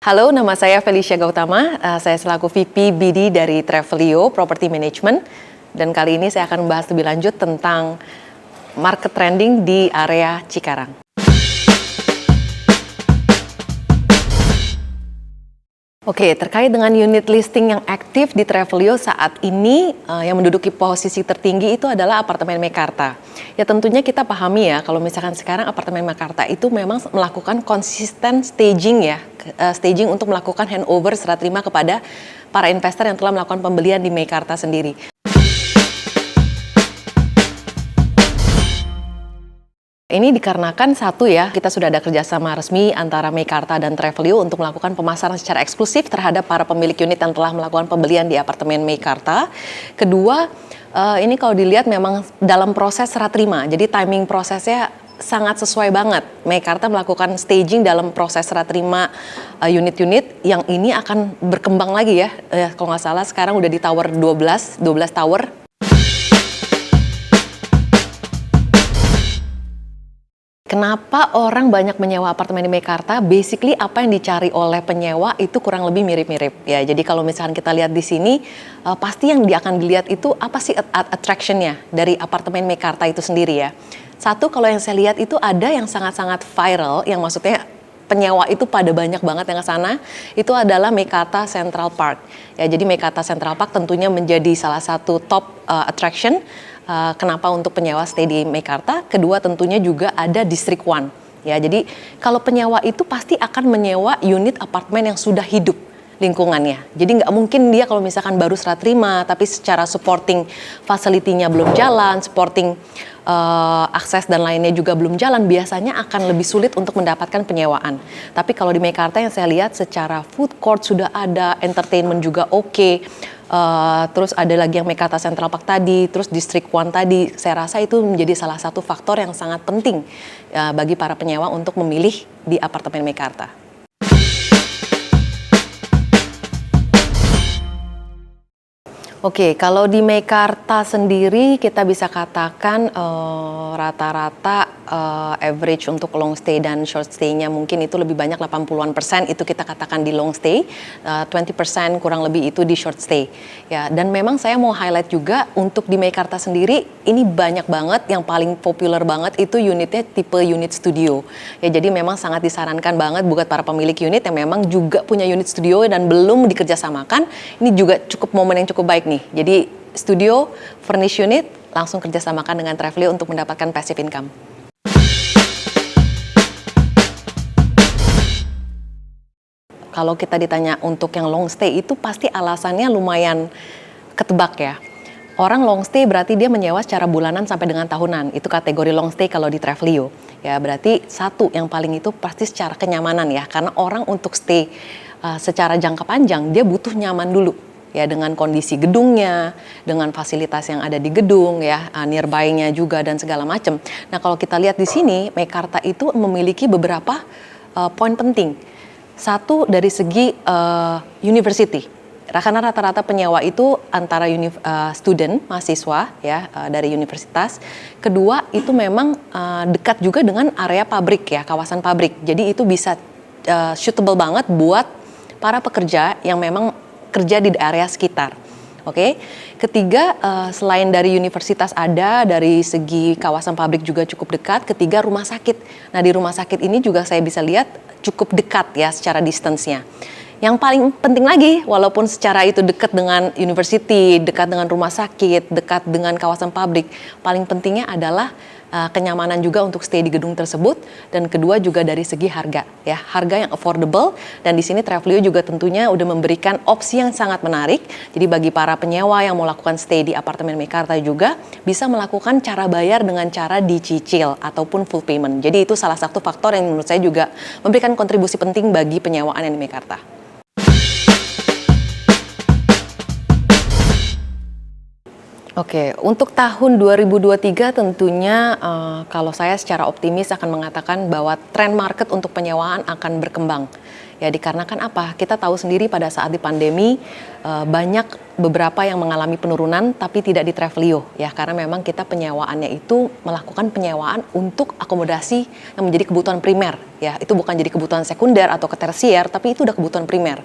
Halo, nama saya Felicia Gautama. Saya selaku VP BD dari Travelio Property Management. Dan kali ini saya akan membahas lebih lanjut tentang market trending di area Cikarang. Oke, terkait dengan unit listing yang aktif di Travelio saat ini, yang menduduki posisi tertinggi itu adalah apartemen Meikarta. Ya tentunya kita pahami ya, kalau misalkan sekarang apartemen Meikarta itu memang melakukan konsisten staging ya, staging untuk melakukan handover serah terima kepada para investor yang telah melakukan pembelian di Meikarta sendiri. Ini dikarenakan satu ya, kita sudah ada kerjasama resmi antara Meikarta dan Travelio untuk melakukan pemasaran secara eksklusif terhadap para pemilik unit yang telah melakukan pembelian di apartemen Meikarta. Kedua, ini kalau dilihat memang dalam proses serah terima, jadi timing prosesnya sangat sesuai banget. Meikarta melakukan staging dalam proses serah terima unit-unit yang ini akan berkembang lagi ya. Kalau nggak salah sekarang udah di tower 12 tower. Kenapa orang banyak menyewa apartemen di Meikarta? Basically apa yang dicari oleh penyewa itu kurang lebih mirip-mirip ya. Jadi kalau misalkan kita lihat di sini, pasti yang akan dilihat itu apa sih attraction-nya dari apartemen Meikarta itu sendiri ya. Satu, kalau yang saya lihat itu ada yang sangat-sangat viral, yang maksudnya penyewa itu pada banyak banget yang ke sana, itu adalah Meikarta Central Park. Ya, jadi Meikarta Central Park tentunya menjadi salah satu top attraction. Kenapa untuk penyewa stay di Meikarta? Kedua tentunya juga ada District One. Ya, jadi kalau penyewa itu pasti akan menyewa unit apartemen yang sudah hidup lingkungannya. Jadi nggak mungkin dia kalau misalkan baru serah terima, tapi secara supporting facility-nya belum jalan, supporting akses dan lainnya juga belum jalan, biasanya akan lebih sulit untuk mendapatkan penyewaan. Tapi kalau di Meikarta yang saya lihat secara food court sudah ada, entertainment juga oke. Terus ada lagi yang Meikarta Central Park tadi, terus District One tadi, saya rasa itu menjadi salah satu faktor yang sangat penting bagi para penyewa untuk memilih di apartemen Meikarta. Oke, kalau di Meikarta sendiri kita bisa katakan rata-rata average untuk long stay dan short stay-nya mungkin itu lebih banyak 80-an% itu kita katakan di long stay, 20% kurang lebih itu di short stay. Ya, dan memang saya mau highlight juga untuk di Meikarta sendiri ini banyak banget yang paling populer banget itu unitnya tipe unit studio. Ya, jadi memang sangat disarankan banget buat para pemilik unit yang memang juga punya unit studio dan belum dikerjasamakan, ini juga cukup momen yang cukup baik nih. Jadi studio, furnished unit, langsung kerjasamakan dengan Travelio untuk mendapatkan passive income. Kalau kita ditanya untuk yang long stay itu pasti alasannya lumayan ketebak ya. Orang long stay berarti dia menyewa secara bulanan sampai dengan tahunan. Itu kategori long stay kalau di Travelio. Ya berarti satu yang paling itu pasti secara kenyamanan ya. Karena orang untuk stay secara jangka panjang dia butuh nyaman dulu. Ya dengan kondisi gedungnya, dengan fasilitas yang ada di gedung ya, nearby-nya juga dan segala macam. Nah, kalau kita lihat di sini, Meikarta itu memiliki beberapa poin penting. Satu dari segi university. Karena rata-rata penyewa itu antara student, mahasiswa ya dari universitas. Kedua, itu memang dekat juga dengan area pabrik ya, kawasan pabrik. Jadi itu bisa suitable banget buat para pekerja yang memang kerja di area sekitar. Oke. Ketiga, selain dari universitas ada, dari segi kawasan pabrik juga cukup dekat. Ketiga, rumah sakit. Nah, di rumah sakit ini juga saya bisa lihat cukup dekat ya secara distance-nya. Yang paling penting lagi, walaupun secara itu dekat dengan university, dekat dengan rumah sakit, dekat dengan kawasan pabrik, paling pentingnya adalah kenyamanan juga untuk stay di gedung tersebut, dan kedua juga dari segi harga ya, harga yang affordable. Dan di sini Travelio juga tentunya udah memberikan opsi yang sangat menarik. Jadi bagi para penyewa yang mau lakukan stay di apartemen Meikarta juga bisa melakukan cara bayar dengan cara dicicil ataupun full payment. Jadi itu salah satu faktor yang menurut saya juga memberikan kontribusi penting bagi penyewaan yang di Meikarta. Oke, untuk tahun 2023 tentunya kalau saya secara optimis akan mengatakan bahwa tren market untuk penyewaan akan berkembang. Ya dikarenakan apa? Kita tahu sendiri pada saat di pandemi banyak beberapa yang mengalami penurunan tapi tidak di Travelio ya, karena memang kita penyewaannya itu melakukan penyewaan untuk akomodasi yang menjadi kebutuhan primer ya. Itu bukan jadi kebutuhan sekunder atau tersier, tapi itu udah kebutuhan primer.